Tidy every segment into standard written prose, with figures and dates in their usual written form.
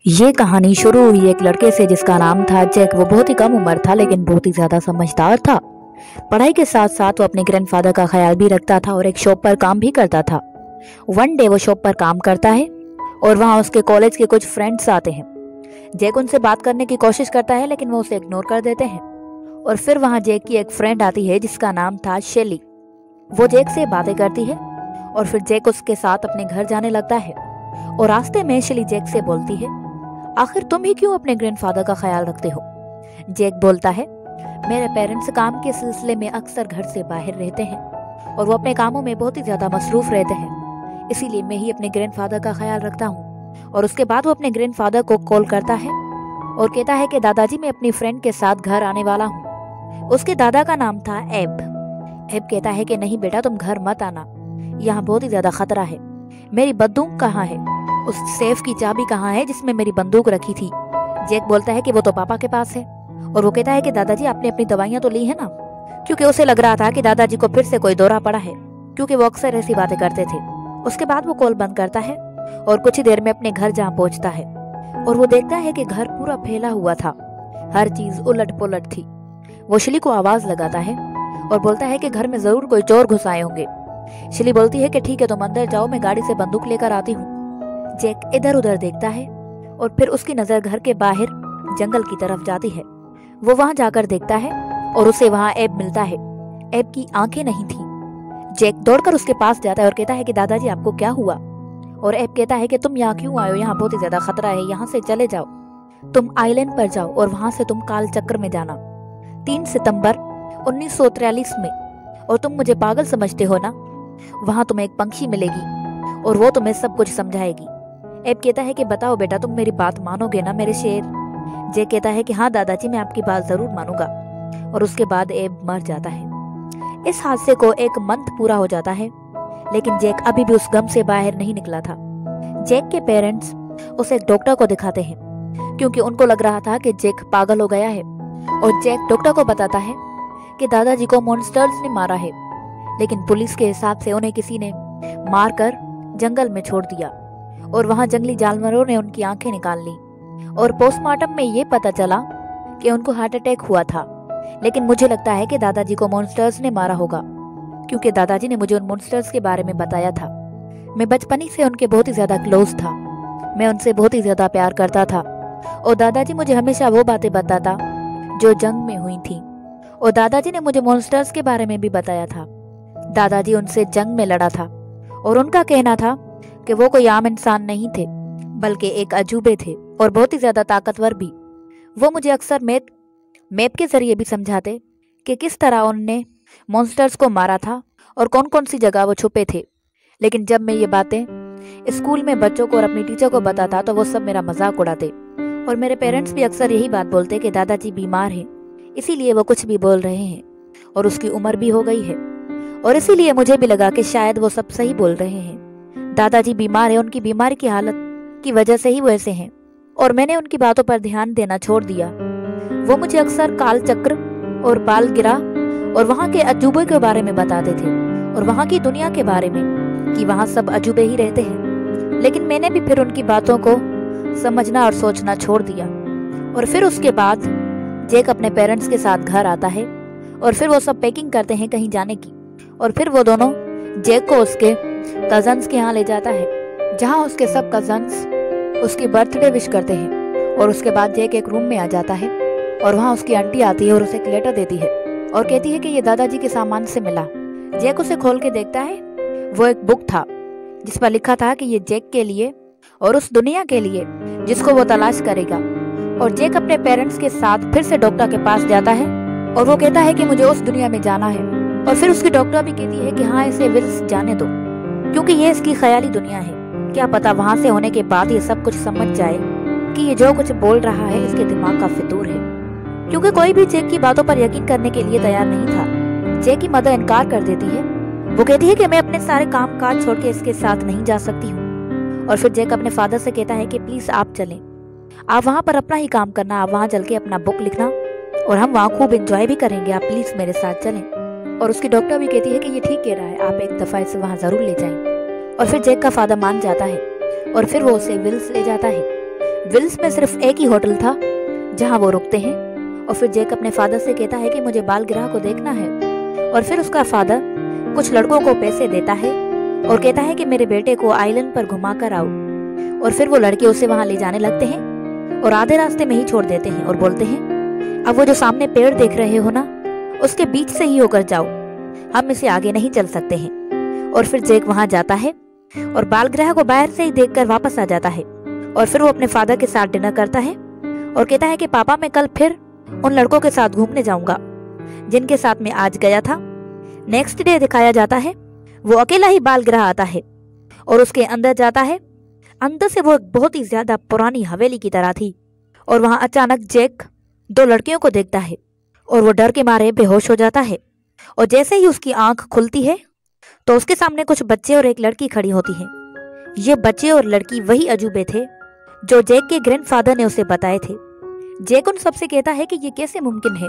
ये कहानी शुरू हुई एक लड़के से जिसका नाम था जैक। वो बहुत ही कम उम्र था लेकिन बहुत ही ज्यादा समझदार था। पढ़ाई के साथ साथ वो अपने ग्रैंडफादर का ख्याल भी रखता था और एक शॉप पर काम भी करता था। वन डे वो शॉप पर काम करता है और वहाँ उसके कॉलेज के कुछ फ्रेंड्स आते हैं। जैक उनसे बात करने की कोशिश करता है लेकिन वो उसे इग्नोर कर देते हैं। और फिर वहाँ जैक की एक फ्रेंड आती है जिसका नाम था शेली। वो जैक से बातें करती है और फिर जैक उसके साथ अपने घर जाने लगता है। और रास्ते में शेली जैक से बोलती है, आखिर तुम ही क्यों अपने ग्रैंडफादर का ख्याल रखते हो? जैक बोलता है, मेरे पेरेंट्स काम के सिलसिले में अक्सर घर से बाहर रहते हैं और वो अपने कामों में बहुत ही ज्यादा मसरूफ रहते हैं, इसीलिए मैं ही अपने ग्रैंडफादर का ख्याल रखता हूँ। और उसके बाद वो अपने ग्रैंडफादर को कॉल करता है और कहता है कि दादाजी मैं अपनी फ्रेंड के साथ घर आने वाला हूँ। उसके दादा का नाम था एब। एब कहता है कि नहीं बेटा, तुम घर मत आना, यहाँ बहुत ही ज्यादा खतरा है। मेरी बंदूक कहाँ है? उस सेफ की चाबी कहाँ है जिसमें मेरी बंदूक रखी थी? जैक बोलता है कि वो तो पापा के पास है। और वो कहता है कि दादाजी आपने अपनी दवाइयां तो ली है ना? क्योंकि उसे लग रहा था कि दादाजी को फिर से कोई दौरा पड़ा है, क्योंकि वो अक्सर ऐसी बातें करते थे। उसके बाद वो कॉल बंद करता है और कुछ ही देर में अपने घर जहाँ पहुंचता है और वो देखता है कि घर पूरा फैला हुआ था, हर चीज उलट पुलट थी। वो शिली को आवाज लगाता है और बोलता है कि घर में जरूर कोई चोर घुस आए होंगे। शिली बोलती है कि ठीक है, तुम अंदर जाओ, मैं गाड़ी से बंदूक लेकर आती हूँ। जैक इधर उधर देखता है और फिर उसकी नजर घर के बाहर जंगल की तरफ जाती है। वो वहां जाकर देखता है और उसे वहां एब मिलता है। एब की आंखें नहीं थी। जैक दौड़कर उसके पास जाता है और कहता है कि दादाजी आपको क्या हुआ? और एब कहता है कि तुम यहाँ क्यों आए हो? यहाँ बहुत ही ज्यादा खतरा है, यहाँ से चले जाओ, तुम आइलैंड पर जाओ और वहां से तुम काल चक्र में जाना 3 सितंबर 1943 में। और तुम मुझे पागल समझते हो ना? वहां तुम्हें एक पंछी मिलेगी और वो तुम्हें सब कुछ समझाएगी। एब कहता है कि बताओ बेटा, तुम मेरी बात मानोगे ना मेरे शेर? जैक कहता है कि हाँ दादाजी, मैं आपकी बात जरूर मानूंगा। और उसके बाद एब मर जाता है। इस हादसे को 1 मंथ पूरा हो जाता है लेकिन जैक अभी भी उस गम से बाहर नहीं निकला था। जैक के पेरेंट्स उसे एक डॉक्टर को दिखाते हैं क्योंकि उनको लग रहा था कि जैक पागल हो गया है। और जैक डॉक्टर को बताता है कि दादाजी को मॉन्स्टर्स ने मारा है, लेकिन पुलिस के हिसाब से उन्हें किसी ने मारकर जंगल में छोड़ दिया और वहां जंगली जानवरों ने उनकी आंखें निकाल ली। और पोस्टमार्टम में ये पता चला कि उनको हार्ट अटैक हुआ था। लेकिन मुझे लगता है कि दादाजी को मॉन्स्टर्स ने मारा होगा, क्योंकि दादाजी ने मुझे उन मॉन्स्टर्स के बारे में बताया था। मैं बचपन ही से उनके बहुत ही ज्यादा क्लोज था, मैं उनसे बहुत ही ज्यादा प्यार करता था। और दादाजी मुझे हमेशा वो बातें बताता जो जंग में हुई थी। और दादाजी ने मुझे मॉन्स्टर्स के बारे में भी बताया था। दादाजी उनसे जंग में लड़ा था और उनका कहना था कि वो कोई आम इंसान नहीं थे, बल्कि एक अजूबे थे और बहुत ही ज्यादा ताकतवर भी। वो मुझे अक्सर मैप के जरिए भी समझाते कि किस तरह उनने मॉन्स्टर्स को मारा था और कौन कौन सी जगह वो छुपे थे। लेकिन जब मैं ये बातें स्कूल में बच्चों को और अपनी टीचर को बताता तो वो सब मेरा मजाक उड़ाते। और मेरे पेरेंट्स भी अक्सर यही बात बोलते कि दादाजी बीमार हैं, इसीलिए वो कुछ भी बोल रहे हैं, और उसकी उम्र भी हो गई है। और इसीलिए मुझे भी लगा कि शायद वो सब सही बोल रहे हैं। दादाजी बीमार है, उनकी बीमारी की हालत की वजह से ही वो ऐसे हैं, और मैंने उनकी बातों पर ध्यान देना छोड़ दिया। वो मुझे अक्सर काल चक्र और बाल गिरा और वहाँ के अजूबे के बारे में बताते थे और वहाँ की दुनिया के बारे में कि वहाँ सब अजूबे ही रहते हैं। लेकिन मैंने भी फिर उनकी बातों को समझना और सोचना छोड़ दिया। और फिर उसके बाद जैक अपने पेरेंट्स के साथ घर आता है और फिर वो सब पैकिंग करते हैं कहीं जाने की। और फिर वो दोनों जैक को उसके कजन्स के यहाँ ले जाता है, जहाँ उसके सब कजन्स उसकी बर्थडे विश करते हैं। और उसके बाद जैक एक रूम में आ जाता है और वहाँ उसकी आंटी आती है और उसे एक लेटर देती है और कहती है कि ये दादाजी के सामान से मिला। जैक उसे खोल के देखता है, वो एक बुक था जिस पर लिखा था कि ये जैक के लिए और उस दुनिया के लिए जिसको वो तलाश करेगा। और जैक अपने पेरेंट्स के साथ फिर से डॉक्टर के पास जाता है और वो कहता है कि मुझे उस दुनिया में जाना है। और फिर उसकी डॉक्टर भी कहती है कि हाँ, इसे विल्स जाने दो, क्योंकि ये इसकी ख्याली दुनिया है। क्या पता वहां से होने के बाद ये सब कुछ समझ जाए कि ये जो कुछ बोल रहा है इसके दिमाग का फितूर है। क्योंकि कोई भी जैक की बातों पर यकीन करने के लिए तैयार नहीं था। जैक की मदर इनकार कर देती है। वो कहती है कि मैं अपने सारे काम काज छोड़ के इसके साथ नहीं जा सकती हूँ। और फिर जैक अपने फादर से कहता है कि प्लीज आप चलें, आप वहाँ पर अपना ही काम करना, आप वहाँ चल के अपना बुक लिखना और हम वहाँ खूब एंजॉय भी करेंगे, आप प्लीज मेरे साथ चलें। और उसकी डॉक्टर भी कहती है कि ये ठीक कह रहा है, आप एक दफा इसे वहाँ जरूर ले जाएं। और फिर जैक का फादर मान जाता है और फिर वो उसे विल्स ले जाता है विल्स में सिर्फ एक ही होटल था जहां वो रुकते हैं। और फिर जैक अपने फादर से कहता है कि मुझे बाल गिरह को देखना है। और फिर उसका फादर कुछ लड़कों को पैसे देता है और कहता है कि मेरे बेटे को आइलैंड पर घुमा कर आओ। और फिर वो लड़के उसे वहां ले जाने लगते हैं और आधे रास्ते में ही छोड़ देते हैं और बोलते हैं अब वो जो सामने पेड़ देख रहे हो ना, उसके बीच से ही होकर जाओ, हम इसे आगे नहीं चल सकते हैं। और फिर जैक वहां जाता है और बाल गिरह को बाहर से ही देखकर वापस आ जाता है। और फिर वो अपने फादर के साथ डिनर करता है और कहता है कि पापा मैं कल फिर उन लड़कों के साथ घूमने जाऊंगा जिनके साथ मैं आज गया था। नेक्स्ट डे दिखाया जाता है वो अकेला ही बाल गिरह आता है और उसके अंदर जाता है। अंदर से वो एक बहुत ही ज्यादा पुरानी हवेली की तरह थी और वहां अचानक जैक दो लड़कियों को देखता है और वो डर के मारे बेहोश हो जाता है। और जैसे ही उसकी आंख खुलती है तो उसके सामने कुछ बच्चे और एक लड़की खड़ी होती है। ये बच्चे और लड़की वही अजूबे थे जो जैक के ग्रैंडफादर ने उसे बताए थे। जैक उन सबसे कहता है कि ये कैसे मुमकिन है,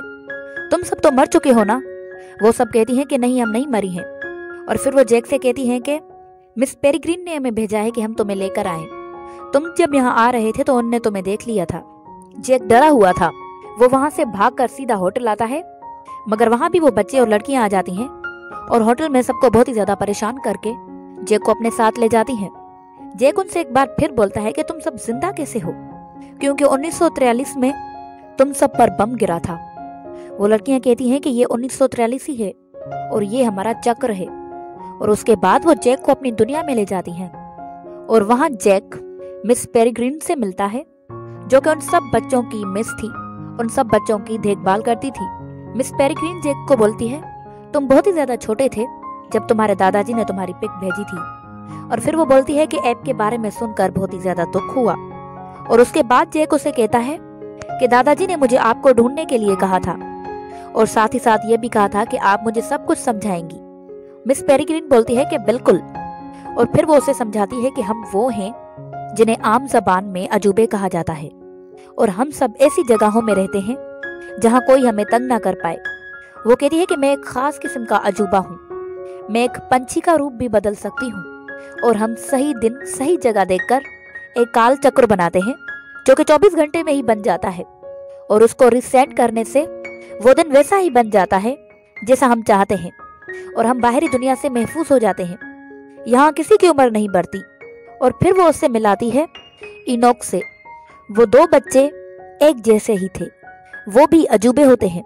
तुम सब तो मर चुके हो ना। वो सब कहती हैं कि नहीं हम नहीं मरी हैं। और फिर वो जैक से कहती हैं कि मिस पेरिग्रीन ने हमें भेजा है कि हम तुम्हें लेकर आए, तुम जब यहाँ आ रहे थे तो उनने तुम्हें देख लिया था। जैक डरा हुआ था, वो वहां से भागकर सीधा होटल आता है, मगर वहां भी वो बच्चे और लड़कियां आ जाती हैं और होटल में सबको बहुत ही ज्यादा परेशान करके जैक को अपने साथ ले जाती हैं। जैक उनसे एक बार फिर बोलता है कि तुम सब जिंदा कैसे हो, क्योंकि 1943 में तुम सब पर बम गिरा था। वो लड़कियां कहती हैं कि ये 1943 ही है और ये हमारा चक्र है। और उसके बाद वो जैक को अपनी दुनिया में ले जाती हैं और वहां जैक मिस पेरिग्रीन से मिलता है जो कि उन सब बच्चों की मिस थी, उन सब बच्चों की देखभाल करती थी। मिस पेरिग्रीन जैक को बोलती है तुम बहुत ही ज्यादा छोटे थे जब तुम्हारे दादाजी ने तुम्हारी पिक भेजी थी। और फिर वो बोलती है कि ऐप के बारे में सुनकर बहुत ही ज्यादा दुख हुआ। और उसके बाद जैक उसे कहता है कि दादाजी ने मुझे आपको ढूंढने के लिए कहा था और साथ ही साथ ये भी कहा था कि आप मुझे सब कुछ समझाएंगी। मिस पेरिग्रीन बोलती है कि बिल्कुल। और फिर वो उसे समझाती है कि हम वो हैं जिन्हें आम जबान में अजूबे कहा जाता है और हम सब ऐसी जगहों में रहते हैं जहां कोई हमें तंग ना कर पाए। वो कहती है कि मैं एक खास किस्म का अजूबा हूँ, मैं एक पंछी का रूप भी बदल सकती हूँ और हम सही दिन सही जगह देखकर एक काल चक्र बनाते हैं जो कि 24 घंटे में ही बन जाता है और उसको रिसेट करने से वो दिन वैसा ही बन जाता है जैसा हम चाहते हैं और हम बाहरी दुनिया से महफूज हो जाते हैं। यहाँ किसी की उम्र नहीं बढ़ती। और फिर वो उससे मिलाती है इनोक से। वो दो बच्चे एक जैसे ही थे, वो भी अजूबे होते हैं।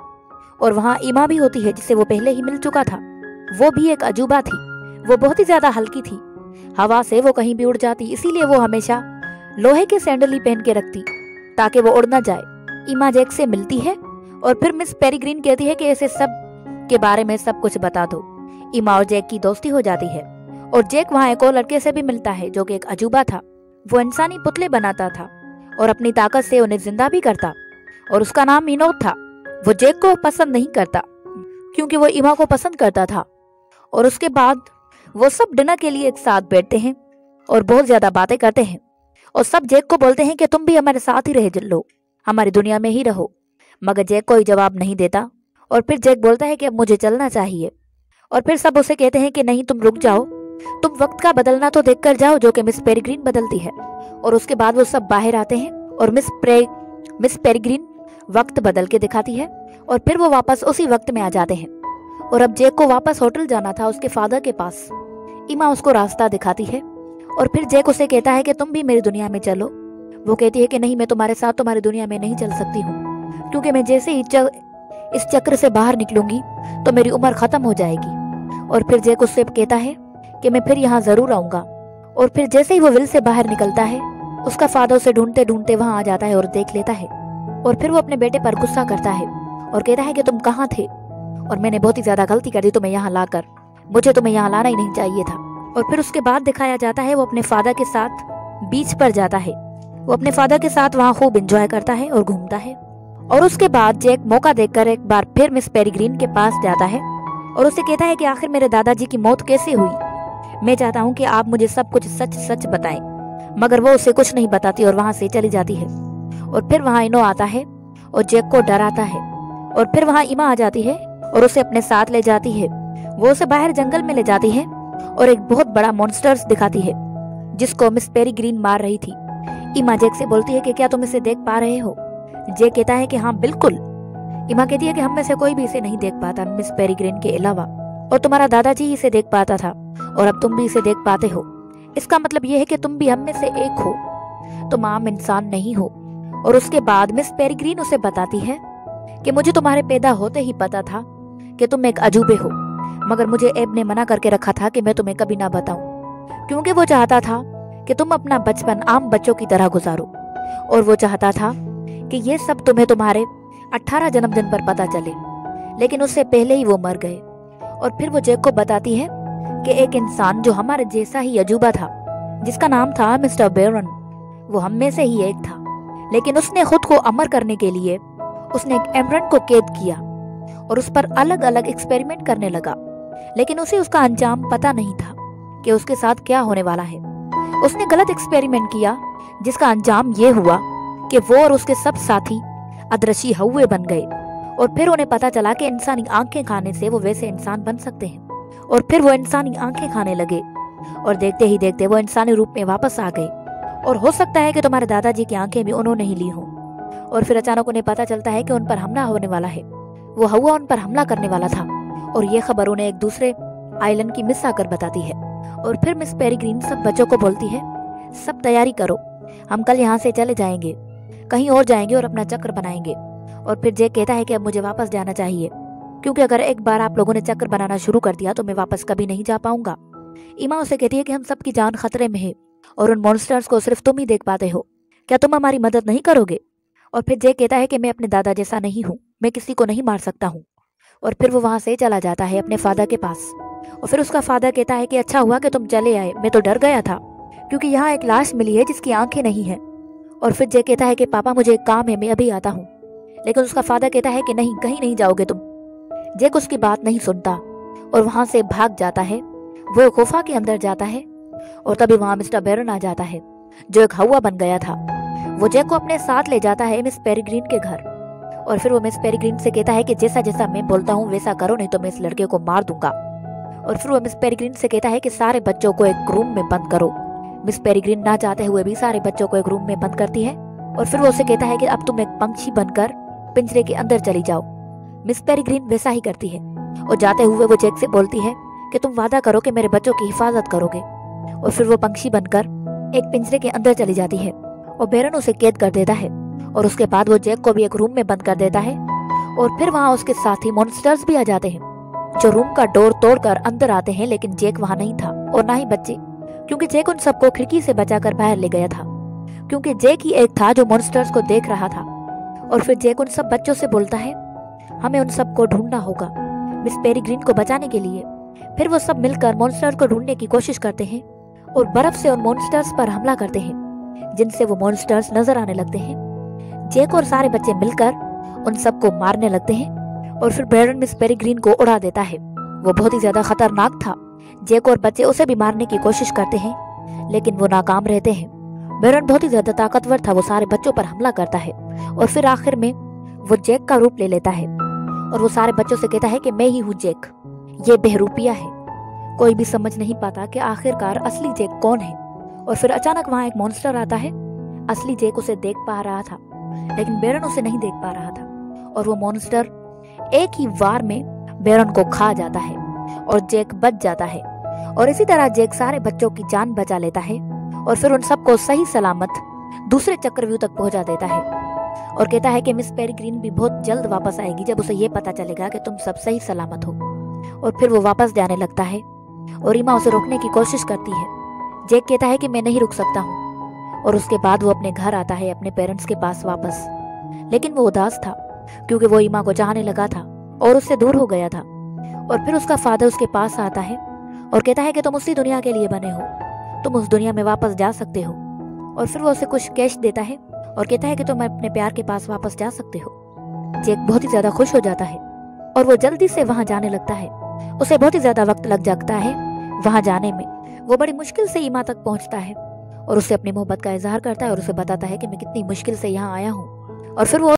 और वहाँ इमा भी होती है जिसे वो पहले ही मिल चुका था, वो भी एक अजूबा थी। वो बहुत ही ज्यादा हल्की थी, हवा से वो कहीं भी उड़ जाती, इसीलिए वो हमेशा लोहे के सैंडल ही पहन के रखती ताकि वो उड़ ना जाए। इमा जैक से मिलती है और फिर मिस पेरिग्रीन कहती है कि ऐसे सब के बारे में सब कुछ बता दो। इमा और जैक की दोस्ती हो जाती है और जैक वहाँ एक और लड़के से भी मिलता है जो कि एक अजूबा था। वो इंसानी पुतले बनाता था और अपनी ताकत से उन्हें जिंदा भी करता और उसका नाम इनोक था। वो जैक को पसंद नहीं करता क्योंकि वो इमा को पसंद करता था। और उसके बाद वो सब डिनर के लिए एक साथ बैठते हैं और बहुत ज्यादा बातें करते हैं और सब जैक को बोलते हैं कि तुम भी हमारे साथ ही रह लो, हमारी दुनिया में ही रहो। मगर जैक कोई जवाब नहीं देता और फिर जैक बोलता है कि अब मुझे चलना चाहिए। और फिर सब उसे कहते हैं कि नहीं तुम रुक जाओ, तुम वक्त का बदलना तो देखकर जाओ जो कि मिस पेरिग्रीन बदलती है। और उसके बाद वो सब बाहर आते हैं और मिस पेरिग्रीन वक्त बदल के दिखाती है और फिर वो वापस उसी वक्त में आ जाते हैं। और अब जैक को वापस होटल जाना था उसके फादर के पास। इमा उसको रास्ता दिखाती है और फिर जैक उसे कहता है कि तुम भी मेरी दुनिया में चलो। वो कहती है कि नहीं, मैं तुम्हारे साथ तुम्हारी दुनिया में नहीं चल सकती हूँ, क्योंकि मैं जैसे ही इस चक्र से बाहर निकलूंगी तो मेरी उम्र खत्म हो जाएगी। और फिर जैक उससे कहता है कि मैं फिर यहाँ जरूर आऊंगा। और फिर जैसे ही वो विल से बाहर निकलता है, उसका फादर उसे ढूंढते ढूंढते वहां आ जाता है और देख लेता है। और फिर वो अपने बेटे पर गुस्सा करता है और कहता है कि तुम कहाँ थे और मैंने बहुत ही ज्यादा गलती कर दी तुम्हें यहाँ लाकर, मुझे तुम्हें यहाँ लाना ही नहीं चाहिए था। और फिर उसके बाद दिखाया जाता है वो अपने फादर के साथ बीच पर जाता है। वो अपने फादर के साथ वहाँ खूब एंजॉय करता है और घूमता है। और उसके बाद जैक मौका देखकर एक बार फिर मिस पेरिग्रीन के पास जाता है और उसे कहता है कि आखिर मेरे दादाजी की मौत कैसे हुई, मैं चाहता हूँ कि आप मुझे सब कुछ सच सच बताएं। मगर वो उसे कुछ नहीं बताती और वहाँ से चली जाती है। और फिर वहाँ इनो आता है और जैक को डराता है। और फिर वहाँ इमा आ जाती है और उसे अपने साथ ले जाती है। वो उसे बाहर जंगल में ले जाती है और एक बहुत बड़ा मॉन्स्टर्स दिखाती है जिसको मिस पेरिग्रीन मार रही थी। ईमा जेक से बोलती है कि क्या तुम इसे देख पा रहे हो? जेक कहता है कि हाँ बिल्कुल। ईमा कहती है कि हम में से कोई भी इसे नहीं देख पाता मिस पेरिग्रिन के अलावा, और तुम्हारा दादाजी इसे देख पाता था और अब तुम भी इसे देख पाते हो। इसका मतलब यह है कि तुम भी हम में से एक हो, तुम आम इंसान नहीं हो। और उसके बाद मिस पेरिग्रिन उसे बताती है कि मुझे तुम्हारे पैदा होते ही पता था कि तुम एक अजूबे हो, मगर मुझे एब ने मना करके रखा था कि मैं तुम्हें कभी ना बताऊं, क्योंकि वो चाहता था कि तुम अपना बचपन आम बच्चों की तरह गुजारो, और वो चाहता था कि ये सब तुम्हें तुम्हारे 18 जन्मदिन पर पता चले। लेकिन उससे पहले ही वो मर गए। और फिर वो जेक को बताती है कि एक इंसान जो हमारे जैसा ही अजूबा था, जिसका नाम था मिस्टर बेरन, वो हम में से ही एक था, लेकिन उसने खुद को अमर करने के लिए उसने एक एमरन को कैद किया और उस पर अलग अलग एक्सपेरिमेंट करने लगा। लेकिन उसे उसका अंजाम पता नहीं था कि उसके साथ क्या होने वाला है। उसने गलत एक्सपेरिमेंट किया, जिसका अंजाम ये हुआ कि वो और उसके सब साथी अदृश्य हौवे बन गए। और फिर उन्हें पता चला कि इंसानी आंखें खाने से वो वैसे इंसान बन सकते हैं, और फिर वो इंसानी आंखें खाने लगे और देखते ही देखते वो इंसानी रूप में वापस आ गए। और हो सकता है कि तुम्हारे दादाजी की आंखें भी उन्होंने ही ली हों। और फिर अचानक उन्हें पता चलता है कि उन पर हमला होने वाला है। वो हवा उन पर हमला करने वाला था, और ये खबर उन्हें एक दूसरे आइलैंड की मिस आकर बताती है। और फिर मिस पेरिग्रिन सब बच्चों को बोलती है, सब तैयारी करो, हम कल यहाँ से चले जाएंगे, कहीं और जाएंगे और अपना चक्र बनाएंगे। और फिर जेक कहता है कि अब मुझे वापस जाना चाहिए, क्योंकि अगर एक बार आप लोगों ने चक्कर बनाना शुरू कर दिया तो मैं वापस कभी नहीं जा पाऊंगा। ईमा उसे कहती है कि हम सबकी जान खतरे में है और उन मॉन्स्टर्स को सिर्फ तुम ही देख पाते हो, क्या तुम हमारी मदद नहीं करोगे? और फिर जेक कहता है कि मैं अपने दादा जैसा नहीं हूँ, मैं किसी को नहीं मार सकता हूँ। और फिर वो वहां से चला जाता है अपने फादर के पास। और फिर उसका फादर कहता है कि अच्छा हुआ कि तुम चले आए, मैं तो डर गया था, क्योंकि यहाँ एक लाश मिली है जिसकी आंखें नहीं है। और फिर जेक कहता है कि पापा मुझे एक काम है, मैं अभी आता हूँ। लेकिन उसका फादर कहता है कि नहीं, कहीं नहीं जाओगे तुम। जेक उसकी बात नहीं सुनता और वहां से भाग जाता है। वो गुफा के अंदर जाता है और तभी वहां मिस्टर बेरन आ जाता है, जो एक हवा बन गया था। वो जेक को अपने साथ ले जाता है मिस पेरिग्रिन के घर। और फिर वो मिस पेरिग्रिन से कहता है कि जैसा जैसा मैं बोलता हूँ वैसा करो, नहीं तो मैं इस लड़के को मार दूंगा। और फिर वो मिस पेरिग्रिन से कहता है कि सारे बच्चों को एक रूम में बंद करो। मिस पेरिग्रिन ना चाहते हुए भी सारे बच्चों को एक रूम में बंद करती है। और फिर वो उसे कहता है कि अब तुम एक पंछी बनकर पिंजरे के अंदर चली जाओ। मिस पेरिग्रिन वैसा ही करती है और जाते हुए वो जेक से बोलती है कि तुम वादा करो कि मेरे बच्चों की हिफाजत करोगे। और फिर वो पंछी बनकर एक पिंजरे के अंदर चली जाती है और बेरन उसे कैद कर देता है। और उसके बाद वो जेक को भी एक रूम में बंद कर देता है। और फिर वहाँ उसके साथी मॉन्स्टर्स भी आ जाते हैं, जो रूम का डोर तोड़कर अंदर आते हैं। लेकिन जेक वहाँ नहीं था और ना ही बच्चे, क्योंकि जेक उन सबको खिड़की से बचाकर बाहर ले गया था, क्योंकि जेक ही एक था जो मॉन्स्टर्स को देख रहा था। और फिर जेक उन सब बच्चों से बोलता है, हमें उन सबको ढूंढना होगा मिस पेरिग्रिन को बचाने के लिए। फिर वो सब मिलकर मॉन्स्टर को ढूंढने की कोशिश करते हैं और बर्फ से उन मॉन्स्टर्स पर हमला करते हैं, जिनसे वो मॉन्स्टर्स नजर आने लगते हैं। जेक और सारे बच्चे मिलकर उन सबको मारने लगते हैं और फिर बेरन मिस पेरिग्रिन को उड़ा देता है। वो बहुत ही ज्यादा खतरनाक था। जेक और बच्चे उसे भी मारने की कोशिश करते हैं, लेकिन वो नाकाम रहते हैं। बेरन बहुत ही ज्यादा ताकतवर था, वो सारे बच्चों पर हमला करता है और फिर आखिर में वो जेक का रूप ले लेता है और वो सारे बच्चों से कहता है कि मैं ही हूँ जेक, ये बहरूपिया है। कोई भी समझ नहीं पाता कि आखिरकार असली जेक कौन है। और फिर अचानक वहाँ एक मॉन्स्टर आता है। असली जेक उसे देख पा रहा था, लेकिन बेरन उसे नहीं देख पा रहा था। और वो मॉन्स्टर एक ही वार में बेरन को खा जाता है और जेक बच जाता है। और इसी तरह जेक सारे बच्चों की जान बचा लेता है और फिर उन सबको सही सलामत दूसरे चक्रव्यूह तक पहुंचा देता है और कहता है कि मिस पेरिग्रिन भी बहुत जल्द वापस आएगी, जब उसे ये पता चलेगा कि तुम सब सही सलामत हो। और फिर वो वापस जाने लगता है और ईमा उसे रोकने की कोशिश करती है। जेक कहता है कि मैं नहीं रुक सकता हूँ। और उसके बाद वो अपने घर आता है, अपने पेरेंट्स के पास वापस। लेकिन वो उदास था, क्योंकि वो ईमा को चाहने लगा था और उससे दूर हो गया था। और फिर उसका फादर उसके पास आता है और कहता है कि तुम उसी दुनिया के लिए बने हो, तुम उस दुनिया में वापस जा सकते हो। और फिर वो उसे कुछ कैश देता है और कहता है कि तुम अपने प्यार के पास वापस जा सकते हो। जेक बहुत ही ज्यादा खुश हो जाता है और वो जल्दी से वहां जाने लगता है। उसे बहुत ही ज्यादा वक्त लग जाता है वहां जाने में। वो बड़ी मुश्किल से ईमा तक पहुंचता है और उससे अपनी मोहब्बत का इजहार करता है और उसे बताता है कि मैं कितनी मुश्किल से यहाँ आया हूँ। और फिर वो